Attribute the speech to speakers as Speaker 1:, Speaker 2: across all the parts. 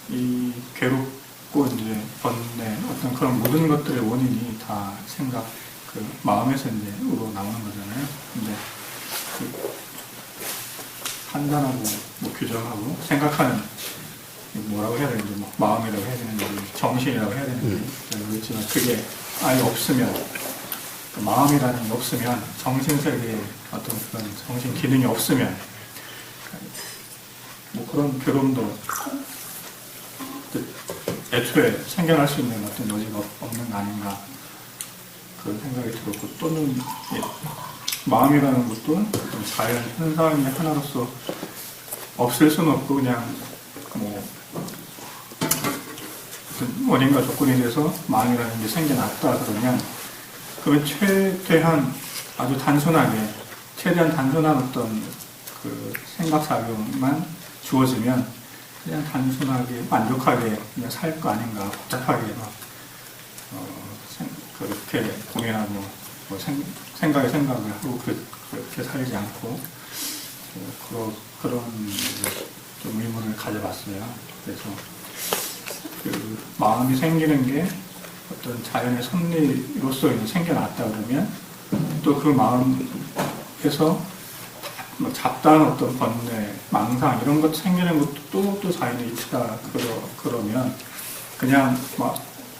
Speaker 1: 이 괴롭고 이제 번뇌 어떤 그런 모든 것들의 원인이 다 생각, 그 마음에서 이제 우러나오는 거잖아요. 근데 그 판단하고 뭐 규정하고 생각하는 뭐라고 해야 되는지 뭐 마음이라고 해야 되는지 정신이라고 해야 되는지 모르겠지만 그게 아예 없으면 그 마음이라는 게 없으면 정신세계에 어떤 그런 정신 기능이 없으면 뭐 그런 괴로움도 애초에 생겨날 수 있는 어떤 여지가 없는 거 아닌가 그런 생각이 들었고 또는 마음이라는 것도 자연 현상의 하나로서 없을 수는 없고 그냥 뭐 원인과 조건이 돼서 마음이라는 게 생겨났다 그러면 최대한 아주 단순하게 최대한 단순한 어떤 그 생각작용만 주어지면 그냥 단순하게 만족하게 그냥 살 거 아닌가 복잡하게 막 그렇게 고민하고 뭐 생각에 생각을 하고 그렇게 살지 않고 그런 좀 의문을 가져봤어요. 그래서 그 마음이 생기는 게 어떤 자연의 섭리로서 생겨났다 그러면 또 그 마음에서 뭐 잡다한 어떤 번뇌, 망상 이런 것 생기는 것도 또 자연의 이치다 그러면 그냥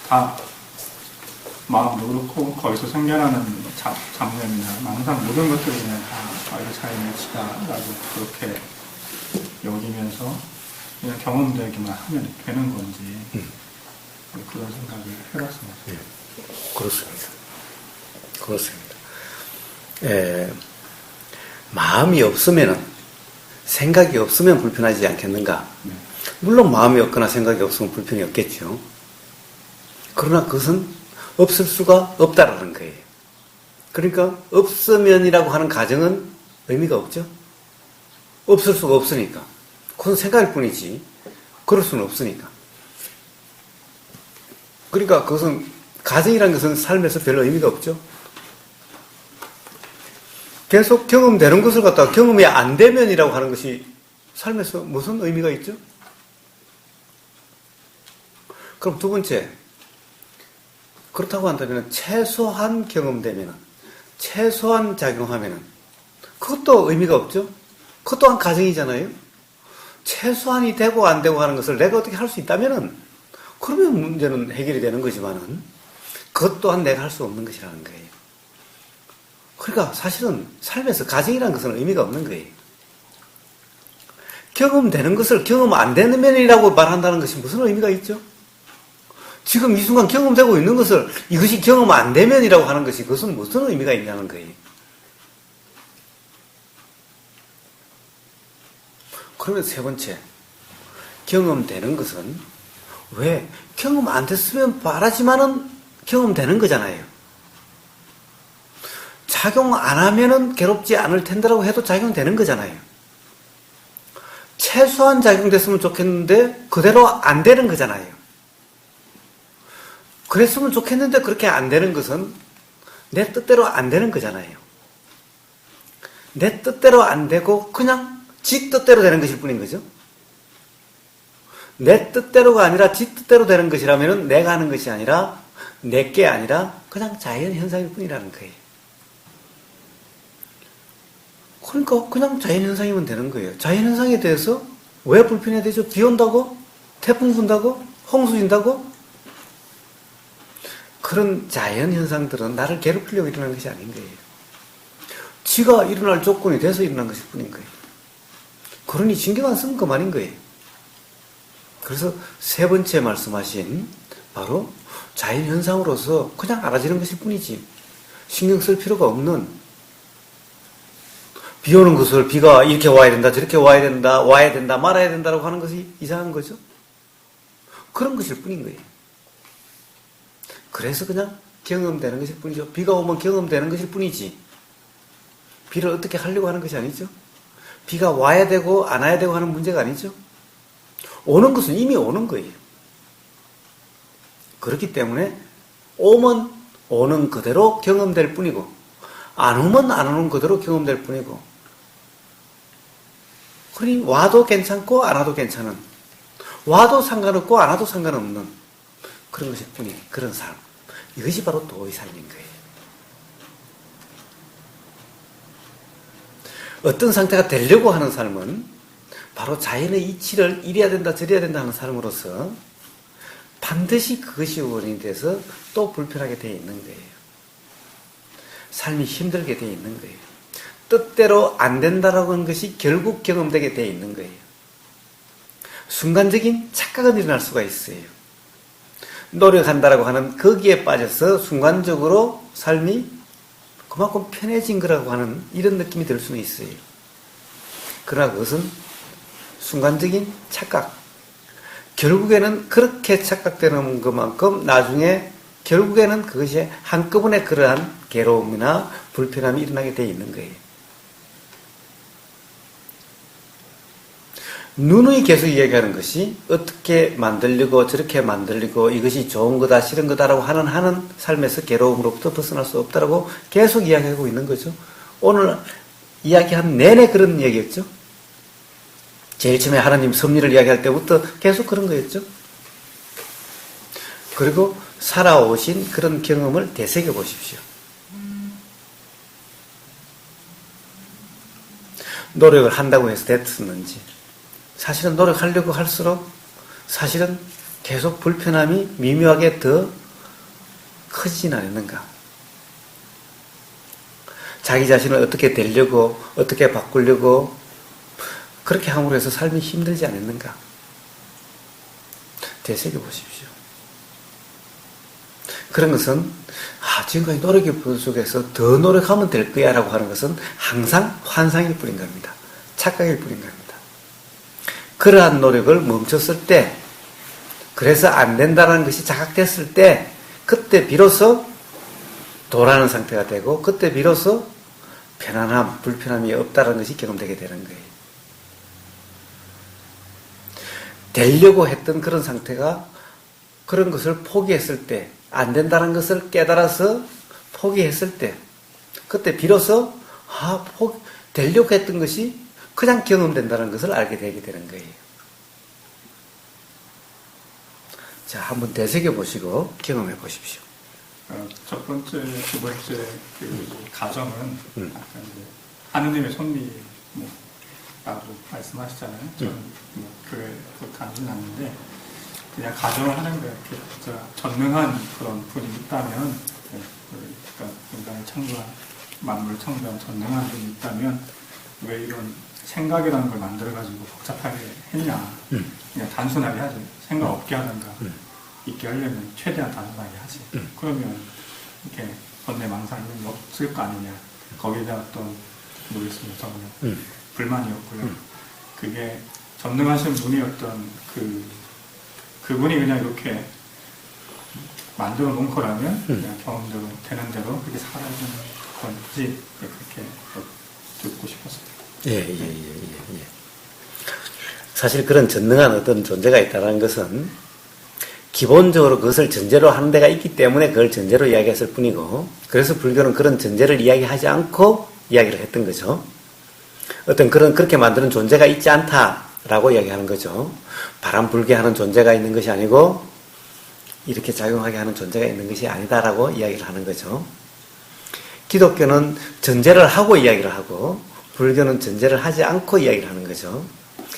Speaker 1: 다 마음도 그렇고 거기서 생겨나는 잡념이나 망상 모든 것들이 그냥 다 자연의 이치다라고 그렇게 여기면서 그냥 경험되기만 하면 되는 건지 그런 생각을 해봤습니다.
Speaker 2: 그렇습니다. 마음이 없으면 생각이 없으면 불편하지 않겠는가? 물론 마음이 없거나 생각이 없으면 불편이 없겠죠. 그러나 그것은 없을 수가 없다라는 거예요. 그러니까 없으면이라고 하는 가정은 의미가 없죠. 없을 수가 없으니까. 그건 생각일 뿐이지 그럴 수는 없으니까. 그러니까 그것은 가정이라는 것은 삶에서 별 의미가 없죠. 계속 경험되는 것을 갖다가 경험이 안 되면이라고 하는 것이 삶에서 무슨 의미가 있죠? 그럼 두 번째, 그렇다고 한다면 최소한 경험되면, 최소한 작용하면 그것도 의미가 없죠? 그것 또한 가정이잖아요. 최소한이 되고 안 되고 하는 것을 내가 어떻게 할 수 있다면은 그러면 문제는 해결이 되는 거지만은 그것 또한 내가 할 수 없는 것이라는 거예요. 그러니까 사실은 삶에서 가정이라는 것은 의미가 없는 거예요. 경험되는 것을 경험 안 되는 면이라고 말한다는 것이 무슨 의미가 있죠? 지금 이 순간 경험되고 있는 것을 이것이 경험 안 되면이라고 하는 것이 그것은 무슨 의미가 있냐는 거예요. 그러면 세 번째, 경험되는 것은 왜 경험 안 됐으면 바라지만은 경험되는 거잖아요. 작용 안 하면은 괴롭지 않을 텐데라고 해도 작용되는 거잖아요. 최소한 작용됐으면 좋겠는데 그대로 안 되는 거잖아요. 그랬으면 좋겠는데 그렇게 안 되는 것은 내 뜻대로 안 되는 거잖아요. 내 뜻대로 안 되고 그냥 지 뜻대로 되는 것일 뿐인 거죠. 내 뜻대로가 아니라 지 뜻대로 되는 것이라면 내가 하는 것이 아니라 내게 아니라 그냥 자연 현상일 뿐이라는 거예요. 그러니까 그냥 자연현상이면 되는 거예요. 자연현상에 대해서 왜 불편해야 되죠? 비 온다고? 태풍 분다고? 홍수 진다고? 그런 자연현상들은 나를 괴롭히려고 일어나는 것이 아닌 거예요. 지가 일어날 조건이 돼서 일어난 것일 뿐인 거예요. 그러니 신경 안 쓰면 그만인 거예요. 그래서 세 번째 말씀하신 바로 자연현상으로서 그냥 알아지는 것일 뿐이지 신경 쓸 필요가 없는, 비 오는 것을 비가 이렇게 와야 된다, 저렇게 와야 된다, 말아야 된다라고 하는 것이 이상한 거죠. 그런 것일 뿐인 거예요. 그래서 그냥 경험되는 것일 뿐이죠. 비가 오면 경험되는 것일 뿐이지 비를 어떻게 하려고 하는 것이 아니죠. 비가 와야 되고 안 와야 되고 하는 문제가 아니죠. 오는 것은 이미 오는 거예요. 그렇기 때문에 오면 오는 그대로 경험될 뿐이고 안 오면 안 오는 그대로 경험될 뿐이고, 그러니 와도 괜찮고 안 와도 괜찮은, 와도 상관없고 안 와도 상관없는 그런 것일 뿐이 그런 삶. 이것이 바로 도의 삶인 거예요. 어떤 상태가 되려고 하는 삶은 바로 자연의 이치를 이래야 된다 저래야 된다 하는 삶으로서 반드시 그것이 원인이 돼서 또 불편하게 되어 있는 거예요. 삶이 힘들게 되어 있는 거예요. 뜻대로 안 된다라고 하는 것이 결국 경험되게 되어 있는 거예요. 순간적인 착각은 일어날 수가 있어요. 노력한다라고 하는 거기에 빠져서 순간적으로 삶이 그만큼 편해진 거라고 하는 이런 느낌이 들 수는 있어요. 그러나 그것은 순간적인 착각. 결국에는 그렇게 착각되는 것만큼 나중에 결국에는 그것이 한꺼번에 그러한 괴로움이나 불편함이 일어나게 되어 있는 거예요. 누누이 계속 이야기하는 것이 어떻게 만들려고 저렇게 만들려고 이것이 좋은 거다 싫은 거다라고 하는 삶에서 괴로움으로부터 벗어날 수 없다라고 계속 이야기하고 있는 거죠. 오늘 이야기한 내내 그런 얘기였죠. 제일 처음에 하나님 섭리를 이야기할 때부터 계속 그런 거였죠. 그리고 살아오신 그런 경험을 되새겨 보십시오. 노력을 한다고 해서 됐었는지 사실은 노력하려고 할수록 사실은 계속 불편함이 미묘하게 더 커지진 않았는가. 자기 자신을 어떻게 되려고 어떻게 바꾸려고 그렇게 함으로 해서 삶이 힘들지 않았는가. 되새겨 보십시오. 그런 것은 지금까지 노력의 부족해서 더 노력하면 될 거야 라고 하는 것은 항상 환상일 뿐인 겁니다. 착각일 뿐인 겁니다. 그러한 노력을 멈췄을 때 그래서 안 된다는 것이 자각됐을 때 그때 비로소 도라는 상태가 되고 그때 비로소 편안함, 불편함이 없다는 것이 경험되게 되는 거예요. 되려고 했던 그런 상태가 그런 것을 포기했을 때 안 된다는 것을 깨달아서 포기했을 때 그때 비로소 되려고 했던 것이 그냥 경험된다는 것을 알게 되게 되는 거예요. 자, 한번 되새겨 보시고 경험해 보십시오.
Speaker 1: 첫 번째, 두 번째 그 가정은 아까 이제 하느님의 섭리라고 말씀하시잖아요. 저는 교회 다니진 않는데 그냥 가정을 하는 거예요. 진짜 전능한 그런 분이 있다면, 그러니까 인간을 창조한 만물을 창조한 전능한 분이 있다면 왜 이런 생각이라는 걸 만들어가지고 복잡하게 했냐. 그냥 단순하게 하지. 생각 없게 하든가. 있게 하려면 최대한 단순하게 하지. 그러면 이렇게 번뇌망상이 없을 거 아니냐. 거기에 대한 어떤 모르겠습니다. 저는 불만이 없고요. 그게 전능하신 분이 어떤 그분이 그냥 이렇게 만들어 놓은 거라면 그냥 경험대로 되는 대로 그렇게 살아야 되는 건지 그렇게 듣고 싶었습니다.
Speaker 2: 예. 사실 그런 전능한 어떤 존재가 있다는 것은 기본적으로 그것을 전제로 하는 데가 있기 때문에 그걸 전제로 이야기했을 뿐이고 그래서 불교는 그런 전제를 이야기하지 않고 이야기를 했던 거죠. 어떤 그렇게 만드는 존재가 있지 않다라고 이야기하는 거죠. 바람 불게 하는 존재가 있는 것이 아니고 이렇게 작용하게 하는 존재가 있는 것이 아니다라고 이야기를 하는 거죠. 기독교는 전제를 하고 이야기를 하고 불교는 전제를 하지 않고 이야기를 하는 거죠.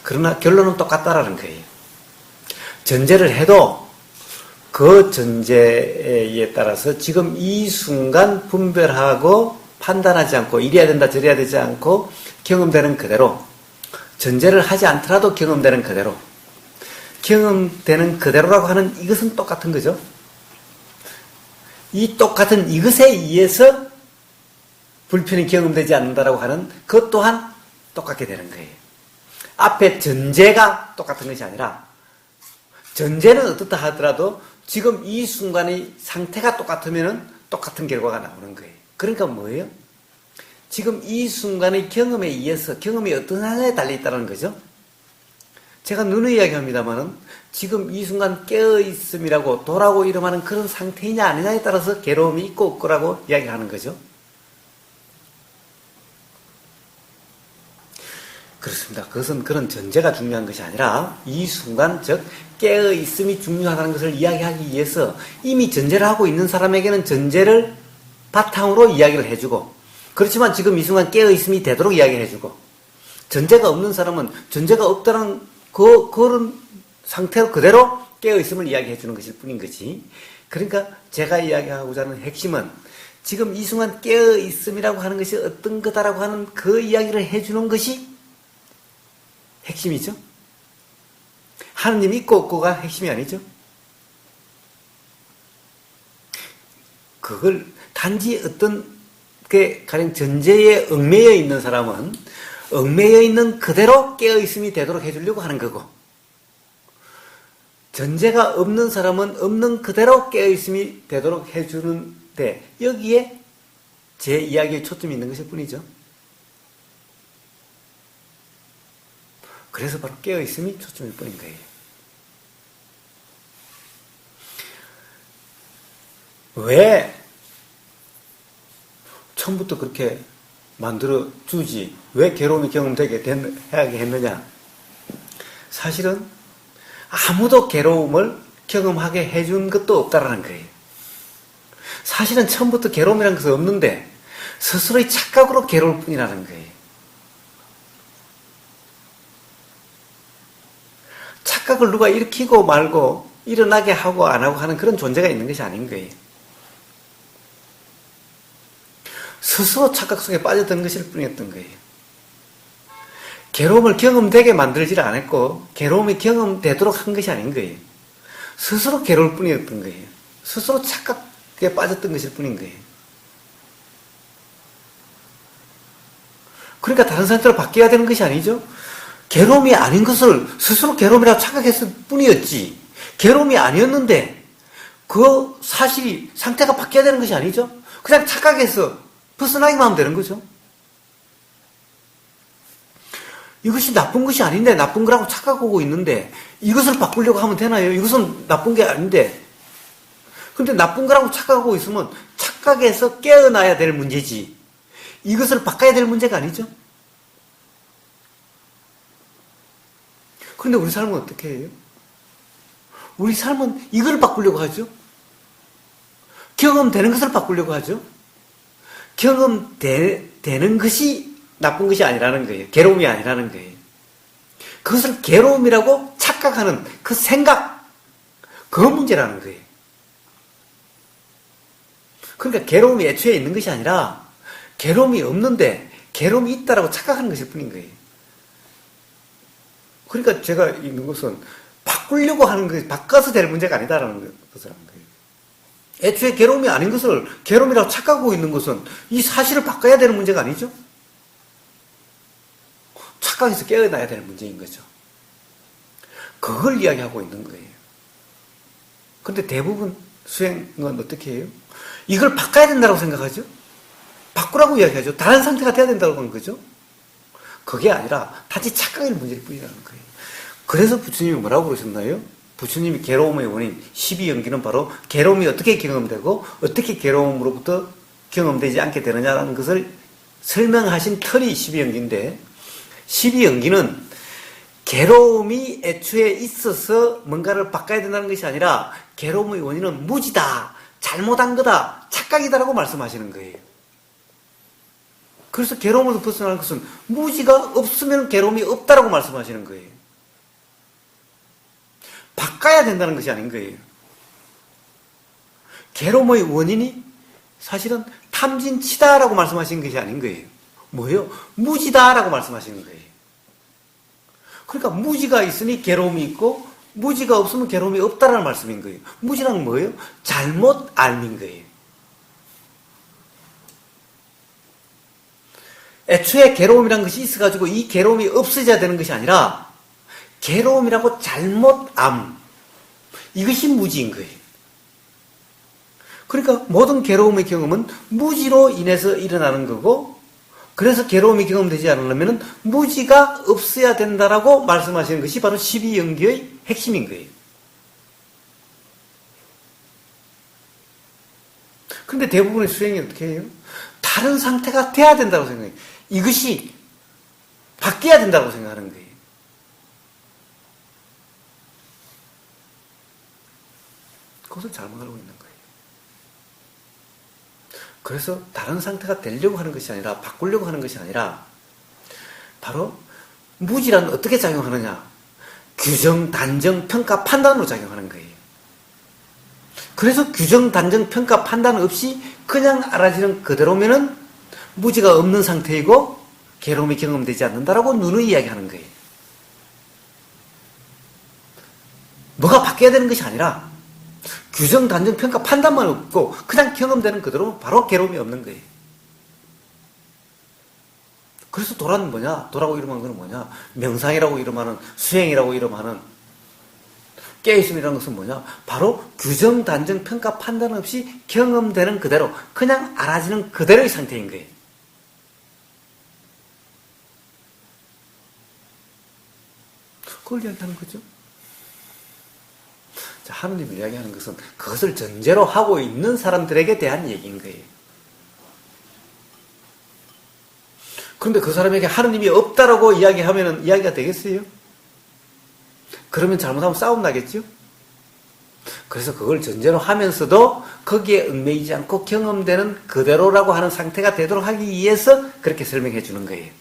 Speaker 2: 그러나 결론은 똑같다라는 거예요. 전제를 해도 그 전제에 따라서 지금 이 순간 분별하고 판단하지 않고 이래야 된다 저래야 되지 않고 경험되는 그대로 전제를 하지 않더라도 경험되는 그대로 경험되는 그대로라고 하는 이것은 똑같은 거죠. 이 똑같은 이것에 의해서 불편이 경험되지 않는다라고 하는 그것 또한 똑같게 되는 거예요. 앞에 전제가 똑같은 것이 아니라 전제는 어떻다 하더라도 지금 이 순간의 상태가 똑같으면 똑같은 결과가 나오는 거예요. 그러니까 뭐예요? 지금 이 순간의 경험에 의해서 경험이 어떤 상황에 달려있다는 거죠. 제가 누누이 이야기합니다만은 지금 이 순간 깨어있음이라고 도라고 이름하는 그런 상태이냐 아니냐에 따라서 괴로움이 있고 없고라고 이야기하는 거죠. 그렇습니다. 그것은 그런 전제가 중요한 것이 아니라 이 순간 즉 깨어 있음이 중요하다는 것을 이야기하기 위해서 이미 전제를 하고 있는 사람에게는 전제를 바탕으로 이야기를 해주고, 그렇지만 지금 이 순간 깨어 있음이 되도록 이야기를 해주고, 전제가 없는 사람은 전제가 없다는 그런 상태로 그대로 깨어 있음을 이야기해 주는 것일 뿐인 거지. 그러니까 제가 이야기하고자 하는 핵심은 지금 이 순간 깨어 있음이라고 하는 것이 어떤 거다라고 하는 그 이야기를 해주는 것이 핵심이죠. 하느님 있고 없고가 핵심이 아니죠. 그걸 단지 어떤 게 가령 전제에 얽매여 있는 사람은 얽매여 있는 그대로 깨어 있음이 되도록 해주려고 하는 거고, 전제가 없는 사람은 없는 그대로 깨어 있음이 되도록 해주는데, 여기에 제 이야기에 초점이 있는 것일 뿐이죠. 그래서 바로 깨어 있음이 초점일 뿐인 거예요. 왜 처음부터 그렇게 만들어 주지, 왜 괴로움이 경험되게 하게 했느냐? 사실은 아무도 괴로움을 경험하게 해준 것도 없다라는 거예요. 사실은 처음부터 괴로움이라는 것은 없는데 스스로의 착각으로 괴로울 뿐이라는 거예요. 착각을 누가 일으키고 말고 일어나게 하고 안 하고 하는 그런 존재가 있는 것이 아닌 거예요. 스스로 착각 속에 빠져든 것일 뿐이었던 거예요. 괴로움을 경험되게 만들지를 않았고 괴로움이 경험되도록 한 것이 아닌 거예요. 스스로 괴로울 뿐이었던 거예요. 스스로 착각에 빠졌던 것일 뿐인 거예요. 그러니까 다른 상태로 바뀌어야 되는 것이 아니죠. 괴로움이 아닌 것을 스스로 괴로움이라고 착각했을 뿐이었지, 괴로움이 아니었는데 그 사실이 상태가 바뀌어야 되는 것이 아니죠. 그냥 착각해서 벗어나기만 하면 되는 거죠. 이것이 나쁜 것이 아닌데 나쁜 거라고 착각하고 있는데 이것을 바꾸려고 하면 되나요? 이것은 나쁜 게 아닌데. 그런데 나쁜 거라고 착각하고 있으면 착각해서 깨어나야 될 문제지, 이것을 바꿔야 될 문제가 아니죠. 그런데 우리 삶은 어떻게 해요? 우리 삶은 이걸 바꾸려고 하죠. 경험되는 것을 바꾸려고 하죠. 경험되는 것이 나쁜 것이 아니라는 거예요. 괴로움이 아니라는 거예요. 그것을 괴로움이라고 착각하는 그 생각, 그 문제라는 거예요. 그러니까 괴로움이 애초에 있는 것이 아니라 괴로움이 없는데 괴로움이 있다라고 착각하는 것일 뿐인 거예요. 그러니까 제가 있는 것은 바꾸려고 하는 것이 바꿔서 될 문제가 아니다라는 것을 하는 거예요. 애초에 괴로움이 아닌 것을 괴로움이라고 착각하고 있는 것은 이 사실을 바꿔야 되는 문제가 아니죠. 착각해서 깨어나야 되는 문제인 거죠. 그걸 이야기하고 있는 거예요. 그런데 대부분 수행은 어떻게 해요? 이걸 바꿔야 된다고 생각하죠. 바꾸라고 이야기하죠. 다른 상태가 돼야 된다고 하는 거죠. 그게 아니라 단지 착각의 문제일 뿐이라는 거예요. 그래서 부처님이 뭐라고 그러셨나요? 부처님이 괴로움의 원인 12연기는 바로 괴로움이 어떻게 경험되고 어떻게 괴로움으로부터 경험되지 않게 되느냐라는 것을 설명하신 틀이 12연기인데, 12연기는 괴로움이 애초에 있어서 뭔가를 바꿔야 된다는 것이 아니라 괴로움의 원인은 무지다, 잘못한 거다, 착각이다라고 말씀하시는 거예요. 그래서 괴로움으로 벗어나는 것은 무지가 없으면 괴로움이 없다라고 말씀하시는 거예요. 바꿔야 된다는 것이 아닌 거예요. 괴로움의 원인이 사실은 탐진치다라고 말씀하시는 것이 아닌 거예요. 뭐예요? 무지다라고 말씀하시는 거예요. 그러니까 무지가 있으니 괴로움이 있고 무지가 없으면 괴로움이 없다라는 말씀인 거예요. 무지란 뭐예요? 잘못 알민 거예요. 애초에 괴로움이란 것이 있어가지고 이 괴로움이 없어져야 되는 것이 아니라 괴로움이라고 잘못암, 이것이 무지인 거예요. 그러니까 모든 괴로움의 경험은 무지로 인해서 일어나는 거고, 그래서 괴로움이 경험되지 않으려면 무지가 없어야 된다라고 말씀하시는 것이 바로 12연기의 핵심인 거예요. 그런데 대부분의 수행이 어떻게 해요? 다른 상태가 돼야 된다고 생각해요. 이것이 바뀌어야 된다고 생각하는 거예요. 그것을 잘못 알고 있는 거예요. 그래서 다른 상태가 되려고 하는 것이 아니라, 바꾸려고 하는 것이 아니라, 바로 무지란 어떻게 작용하느냐? 규정, 단정, 평가, 판단으로 작용하는 거예요. 그래서 규정, 단정, 평가, 판단 없이 그냥 알아지는 그대로면은 무지가 없는 상태이고 괴로움이 경험되지 않는다라고 누누이 이야기하는 거예요. 뭐가 바뀌어야 되는 것이 아니라 규정, 단정, 평가, 판단만 없고 그냥 경험되는 그대로 바로 괴로움이 없는 거예요. 그래서 도라는 뭐냐? 도라고 이름한 거는 뭐냐? 명상이라고 이름하는, 수행이라고 이름하는, 깨어있음이라는 것은 뭐냐? 바로 규정, 단정, 평가, 판단 없이 경험되는 그대로, 그냥 알아지는 그대로의 상태인 거예요. 그걸 이야기하는 거죠. 자, 하느님이 이야기하는 것은 그것을 전제로 하고 있는 사람들에게 대한 얘기인 거예요. 그런데 그 사람에게 하느님이 없다라고 이야기하면 이야기가 되겠어요? 그러면 잘못하면 싸움 나겠죠? 그래서 그걸 전제로 하면서도 거기에 얽매이지 않고 경험되는 그대로라고 하는 상태가 되도록 하기 위해서 그렇게 설명해 주는 거예요.